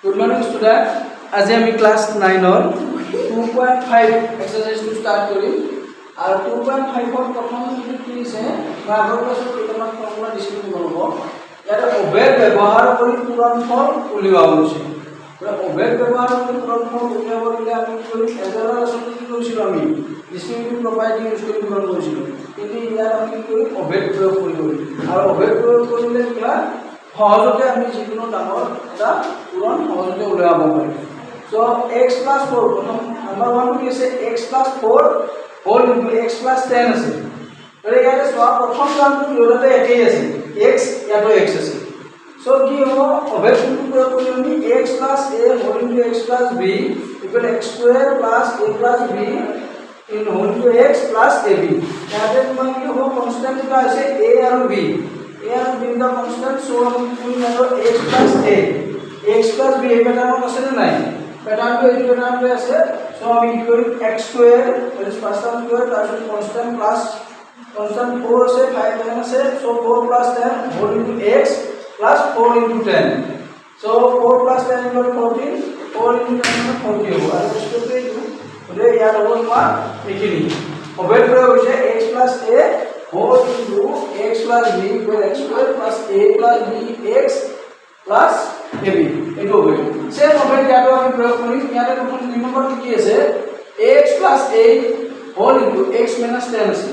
Good morning student. আজি আমি class 9 ৰ 2.5 এক্সাৰসাইজ টু স্টাৰ্ট কৰিম আৰু 2.5 ৰ প্ৰথম যিটো কি আছে আগৰ ক্লাছত কেইটামান ফৰ্মুলা ডিসকাস কৰিব ইয়াতে অভেদ ব্যৱহাৰ কৰি পূৰণফল উলিওৱা হৈছে অভেদ ব্যৱহাৰ কৰি পূৰণফল উলিয়াবলৈ আমি কি কৰিম এজনৰ আচলতে কি কৰিছিলো আমি ডিস্ট্ৰিবিউটিভ প্ৰপাৰ্টি ইউজ কৰি পূৰণ কৰিছিলো কিন্তু ইয়াত আমি কি কৰিম অভেদ প্ৰয়োগ কৰিব আৰু অভেদ প্ৰয়োগ কৰিলে কি হয় সহজতে আমি যিকোনো ডাঙৰ এটা পূৰণ সহজতে উলিয়াব পাৰিম সো x + 4 প্ৰথম নাম্বাৰ 1 কি আছে x + 4 হোল ইনটু x + 10 আছে আৰু ইয়াতে সোৱা প্ৰথম কামটো ইহঁতে একেই আছে x ইয়াতো x আছে সো কি হ'ব অভেদটো প্ৰয়োগ কৰি আমি x + a whole into x + b equal x² + a + b in whole into x plus ab ইয়াতে তোমাৰ কি হ'ব কনস্ট্যান্ট এটা আছে a আৰু b a and b the constant so we know x plus a x plus b pattern আছে না নাই pattern তো এই pattern তো আছে so আমি কি করি x square that is first term square তারপর constant plus constant 4 আছে 5 10 আছে so 4 plus 10 whole into x plus 4 into 10 so 4 plus 10 equal 14 4 into 10 40 হবে আর इसको पे तो यार वो তোমার লিখিনি অভেদ প্রয়োগ হইছে x plus a whole into x plus b equal x square plus a plus b x plus ab এটো হবে সেম হবে যাটো আমি প্রয়োগ করি ইয়াতে প্রথম দুই নম্বর কি আছে x plus 8 whole into x minus 10 আছে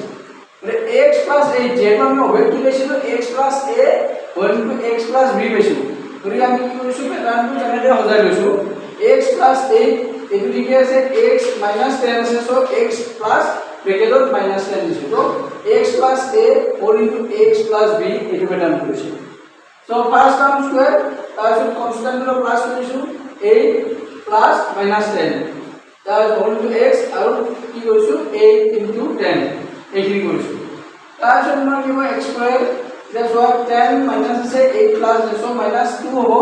মানে x plus 8 যেটো আমি অভেদ কি লেছিলো x plus a whole into x plus b পেছো ধৰি আমি কি কৰিছো প্যাটাৰ্নটো জানেতে হজাই লৈছো x plus 8 এটো লিখে আছে x minus 10 আছে সো x plus ব্র্যাকেটত minus 10 দিছো তো x plus a whole into x plus b এটো প্যাটার্ন কৰিছে সো ফাৰ্স্ট টাৰ্ম স্কয়াৰ তাৰপৰ কনস্ট্যান্ট এৰ প্লাস কৰিছো 8 প্লাস minus 10 তাৰ whole into x আৰু কি কৰিছো 8 into 10 এইখিনি কৰিছো তারপর মই কি হয় x স্কয়ার যে সো 10 মাইনাস আছে 8 প্লাস সো -2 হ'ব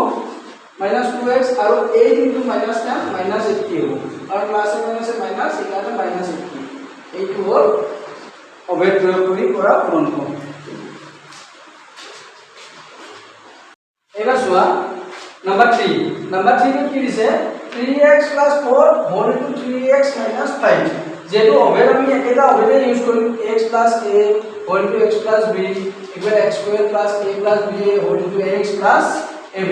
-2x আৰু 8 into -10 -80 হ'ব আৰু প্লাস মাইনাস মাইনাস এখানে -80 এইটো হ'ল অভেদ প্ৰয়োগ কৰি কৰা পূৰণফল এবাৰ চোৱা নাম্বাৰ 3 কি দিছে 3x + 4 whole into 3x - 5 যেটো অভেদ আমি একেটা অভেদে ইউজ কৰিম x + a whole into x + b equal x² + a + b whole into x + ab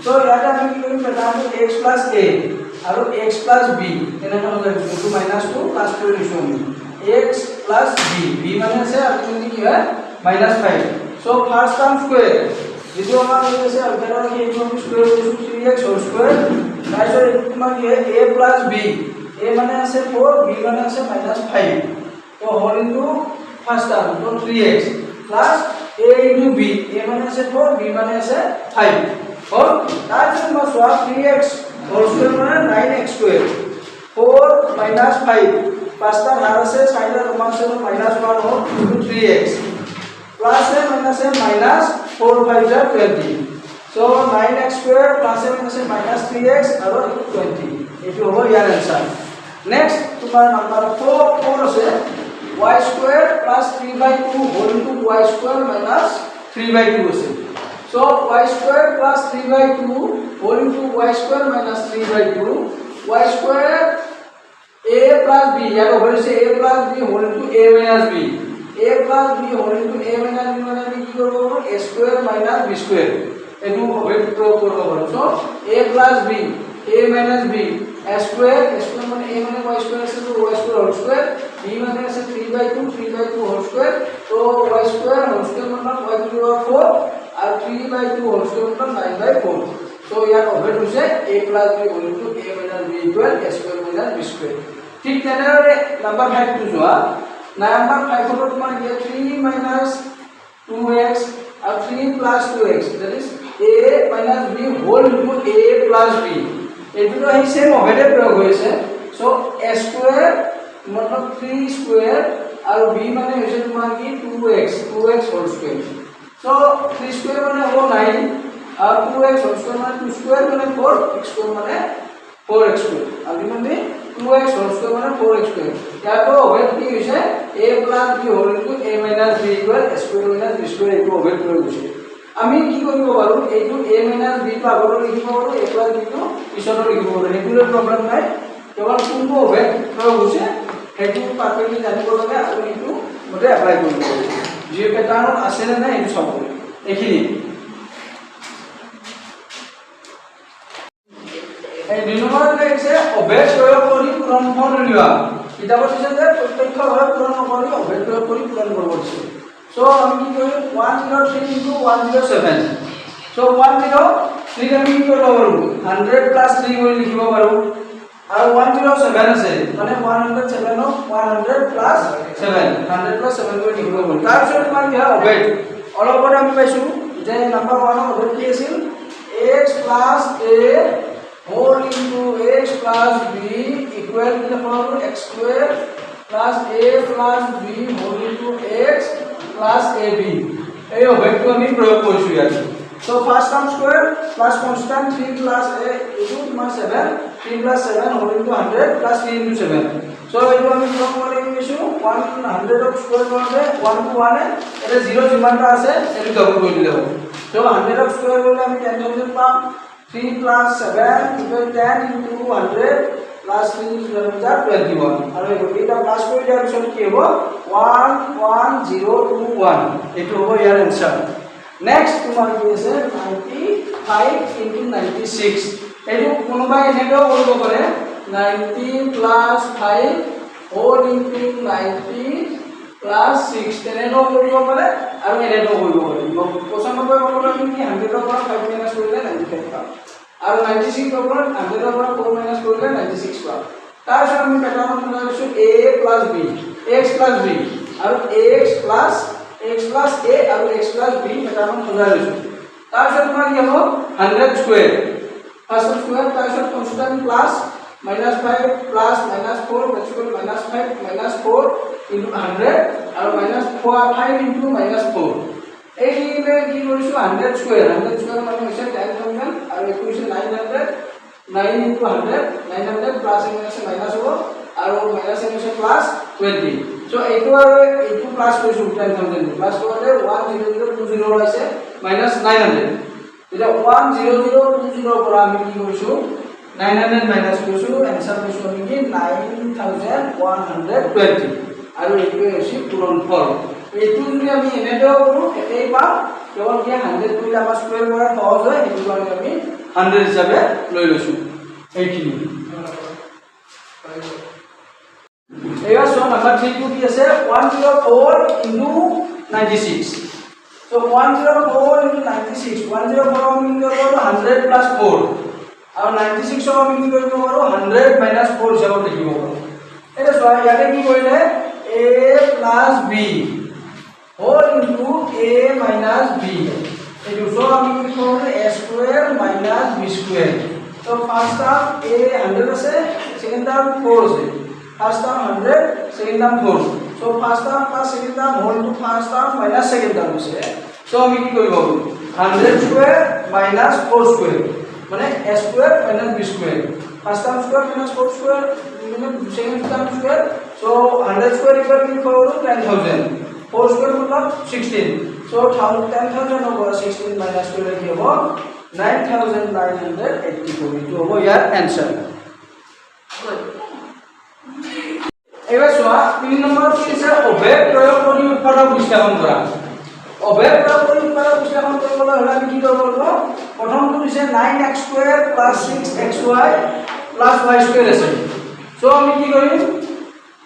so ইয়াতে আমি কি কৰিম প্যাটাৰ্নটো x + a আৰু x + b এনেকৈ হৈ যাব 2 - 2 + 2 লিখো আমি x plus b b মানে আছে আপনি কি হয় -5 সো ফার্স্ট টার্ম স্কয়ার যেটো আমার আছে আলফাটা কি এইটো আমি স্কয়ার কৰিছো 3x হোল স্কয়ার তাইছো তোমার কি হয় a plus b a মানে আছে 4 b মানে আছে -5 তো হোল ইনটু ফার্স্ট টার্ম তো 3x plus a into b a মানে আছে 4 b মানে আছে 5 হোল তাইছো মই সোয়া 3x হোল স্কয়ার মানে 9x স্কয়ার 4 5 পাঁচটা ভাগ আছে চাৰিটা সমান আছে -1 হ'ল 3x প্লাস এ মাইনাস এ -4 5 যা 20 so 9x square plus a minus 3x আৰু 20 এটো হ'ব ইয়াৰ आंसर নেক্সট তোমাৰ নাম্বার 4 আছে y square plus 3/2 whole into y square minus 3/2 আছে so y square plus 3/2 whole into y square minus 3/2 y square a plus b यार over से a plus b whole into a minus b a plus b whole into a minus b মানে আমি কি করব a square minus b square এটো হবে প্রয়োগ করব so a plus b a minus b a square মানে a মানে y square আছে তো y square whole square b মানে আছে 3/2 whole square তো y square whole square মানে y to the power 4 are 3/2 whole square মানে 9/4 তো ইয়ার অভেদ হৈছে a plus b whole into a minus b equal a square minus b square ঠিক তেনেদৰে নাম্বাৰ 5 টু যোৱা নাম্বাৰ 5 হলো তোমাৰ কি 3 - 2x আৰু 3 + 2x that is a - b whole into a plus b এটো হে সেম অভেদে প্ৰয়োগ হৈছে সো a স্কয়াৰ मतलब 3 স্কয়াৰ আৰু b মানে হৈছে তোমাৰ কি 2x whole square so 3 square মানে হ'ব 9 আৰু 2x whole square মানে 2 স্কয়াৰ মানে 4 x স্কয়াৰ মানে 4x square আৰু মানে 2x whole square মানে 4x square ইয়াতো অভেদ কি হৈছে a plus b whole into a minus b equal a square minus b square এটো অভেদ প্ৰয়োগ হৈছে আমি কি কৰিব পাৰোঁ এইটো a - b টো আগলৈ লিখিব পাৰোঁ a + b টো পিছতো লিখিব পাৰোঁ সেইটোলৈ প্ৰব্লেম নাই কেৱল কোনটো অভেদ প্ৰয়োগ হৈছে সেইটো পাৰফেক্টলি জানিব লাগে আৰু সেইটো মতে এপ্লাই কৰিব লাগে যি পেটাৰ্ণত আছে নে নাই সেইটো চাব লাগে এইখিনি এই 2 নম্বৰত লিখিছে অভেদ প্ৰয়োগ কৰি পূৰণফল উলিওৱা কিতাপত দিছে যে প্ৰত্যক্ষভাৱে পূৰণ নকৰি অভেদ প্ৰয়োগ কৰি পূৰণ কৰিব দিছে সো আমি কি কৰিম 103 * 107 সো 103 আমি কি কৰিব পাৰোঁ 100 + 3 কৰি লিখিব পাৰোঁ আৰু 107 আছে মানে 107 ক 100 + 7 100 + 7 কৰি লিখিব পাৰোঁ তাৰ পিছত তোমাৰ কি হয় অভেদ অলপতে আমি পাইছো যে নম্বৰ 1 ৰ অভেদ কি আছিল x + a whole into x plus b equal to the formula x square plus a plus b whole into x plus ab এই অভেদটো আমি প্ৰয়োগ কৰিছো ইয়াত so first term square plus constant 3 plus a into তোমার 7 3 plus 7 whole into 100 plus 3 into 7 so এইটো আমি প্ৰয়োগ কৰি লিখিছো 100 অফ স্কয়াৰ কৰলে 1 to 1 এটা 0 যিমানটা আছে এটো ডবল কৰি দিলে হ'ব সো 100 অফ স্কয়ার করলে আমি 10000 পাম 3 plus 7 equal 10 into 100 plus 3 into 21 আৰু এটা প্লাস কৰি দিয়াৰ পিছত কি হ'ব 11021 এটো হ'ব ইয়াৰ आंसर নেক্সট তোমাৰ কি আছে 95 into 96 এটো কোনোবাই এনেকৈ কৰিব পাৰে 90 plus 5 whole into 90 plus 6 তেনেকৈ কৰিব পাৰে আৰু এনেকৈ কৰিব পাৰে 95 কৰিব আমি কি 100 ৰ পৰা 5 মাইনাস কৰিলে 95 পাম আৰু 96 ৰ পৰা 100 ৰ পৰা 4 মাইনাস কৰিলে 96 পাম তাৰপিছত আমি পেটাৰ্ণ বনাইছো a plus b x plus b আৰু x plus a আৰু x plus b পেটাৰ্ণ সজাই লৈছো তাৰপিছত তোমাৰ কি হ'ব 100 স্কয়াৰ ফাৰ্স্ট স্কয়াৰ তাৰপিছত constant plus -5 plus -4 plus -5 -4 into 100 আৰু -5 into -4 এইলে কি কৰিছো 100 স্কয়াৰ মানে হৈছে 10000 আৰু এইটো হৈছে 900 9 into 100 900 plus minus হ'ব আৰু minus হৈছে plus 20 সো এইটো আৰু এইটো প্লাস কৰিছো 10000 প্লাস কৰিলে 10020 ওলাইছে minus 900 এটা 10020 ৰ পৰা আমি কি কৰিছো 900 মাইনাস কৰিছো आंसर কৰিছো আমি কি 9120 আৰু এইটো হৈছে পূৰণফল এইটো যদি আমি এনেকৈ কৰো একেই পাম কেৱল কি 100 কৰিলে আমাৰ স্কয়াৰ কৰা সহজ হয় এইটো কাৰণে আমি 100 হিচাপে লৈ লৈছো এইখিনি এবাৰ সো নাম্বাৰ 3 টো কি আছে 104 into 96 so 104 into 96 104 আমি কি কৰিব 100 plus 4 আৰু 96 ক আমি কি কৰিব পাৰো 100 minus 4 হিচাপত লিখিব পাৰো এটা সো ইয়াতে কি কৰিলে a plus b whole into a minus b এইটো সো আমি কি কৰিম a square minus b square so first term a 100 আছে second term 4 আছে first term 100 second term 4 so first term plus second term whole into first term minus second term আছে so আমি কি কৰিব 100 square minus 4 square মানে a square minus b square first term square minus 4 square মানে second term square so 100 square equal to 10000 4 square मतलब 16 so 10000 over 16 minus করলে কি হবে 9984 itu হবে ইয়ার आंसर এবাৰ চোৱা 3 নম্বৰ কি আছে অভেদ প্ৰয়োগ কৰি উৎপাদক বিশ্লেষণ কৰা অভেদ প্ৰয়োগ কৰি উৎপাদক বিশ্লেষণ কৰিবলৈ হলে আমি কি কৰিব লাগিব প্ৰথমটো দিছে 9x² + 6xy + y² আছে সো আমি কি কৰিম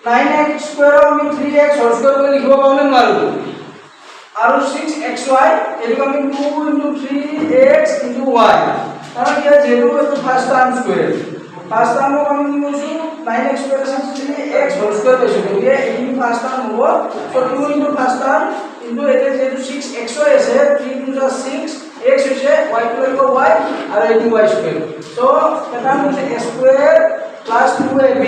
9x² আমি 3x হোল স্কয়াৰ কৰি লিখিব পাৰোনে নোৱাৰো আৰু 6xy এটো আমি 2 * 3x * y কাৰণ কি যেটো এটো first term square first term আমি কি কৰিছো 9x² + 3x হোল স্কয়ার পাইছো গতিকে এই ফার্স্ট টার্ম হ'ব সো 2 * ফার্স্ট টার্ম কিন্তু এতে যেটো 6xy আছে 3 * 6 x হৈছে y = y আৰু এইটো y². So এটা হৈছে a square plus 2ab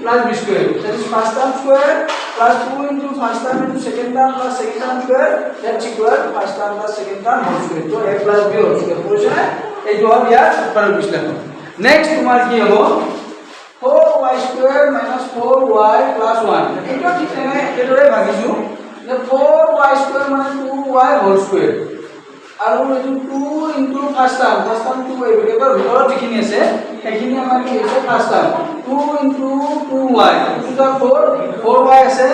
plus b square. That is first term square plus 2 into first term into second term plus second term square. That's equal first term plus second term whole square. So a plus b whole square. বুঝছ না এই তো হবে ইয়ার উৎপাদক বিশ্লেষণ. Next তোমার কি হ'ব 4y² - 4y + 1. এটা ঠিক এনে এটাৰে ভাগিছো যে 4y² মানে 2y whole square আৰু এইটো 2 ইনটু ফাৰ্স্ট টাৰ্ম 2 এই ব্ৰেকেটৰ ভিতৰত যিখিনি আছে সেইখিনি আমাৰ কি হৈছে first term 2 into 2y to the 4y আছে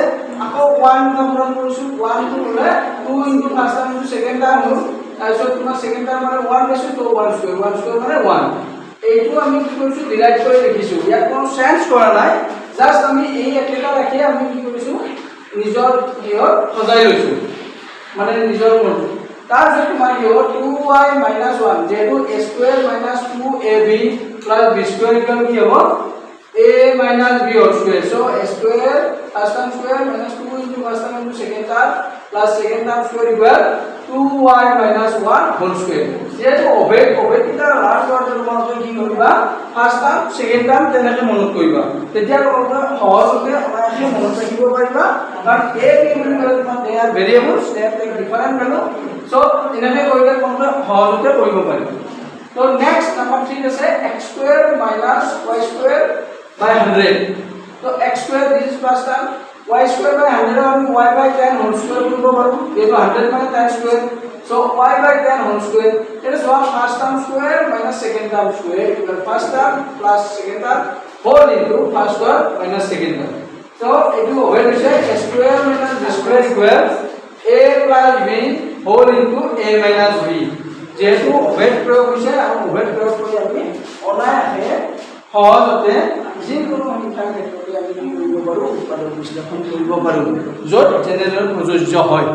আকৌ 1 নম্বৰত কৰিছো 1 টু হলে 2 into first term into second term হ'ল তাৰপিছত তোমাৰ সেকেন্ড টাৰ্ম মানে 1 পাইছো তো 1 স্কয়াৰ মানে 1 এইটো আমি কি কৰিছো ডিভাইড কৰি লিখিছো ইয়াত কোনো চেঞ্জ কৰা নাই জাস্ট আমি এই একেটা ৰাখি আমি কি কৰিছো নিজৰ হিয়ৰ সজাই লৈছো মানে নিজৰ মত তাৰপিছত তোমাৰ কি হ'ব 2y 1 যেটো a square 2ab b square equal কি হ'ব a b whole square so a square first term square 2 into first term into second term plus second term square equal 2y 1 whole square যেটো ওভেট এটা last order মনত কি কৰিবা first term second term তেনেকে মনত কৰিবা তেতিয়া কোনটা সহজতে অনায়াসে মনত ৰাখিব পাৰিবা কাৰণ a b বুলি ক'লে তোমাৰ they are variables they are take different value so এনেকে কৰিলে কোনটা সহজতে কৰিব পাৰিবা তো নেক্সট নাম্বার 3 আছে x square y square by 100 তো x square this is first term y square by 100 আমি y by 10 হোল স্কয়ার কৰিব পাৰো এইটো 100 মানে 10 square so y by 10 whole square it is one first term square minus second term square equal first term plus second term whole into first term minus second term so etu over hoise a square minus b square equal a plus b whole into a minus b যেহেতু ওভেট প্রয়োগ হৈছে আৰু ওভেট প্ৰয়োগ কৰি আমি অনায়াসে সহজতে যিকোনো সংখ্যাৰ ক্ষেত্ৰতে আমি কি কৰিব পাৰো উৎপাদক বিশ্লেষণ কৰিব পাৰো য'ত জেনেৰেল প্ৰযোজ্য হয়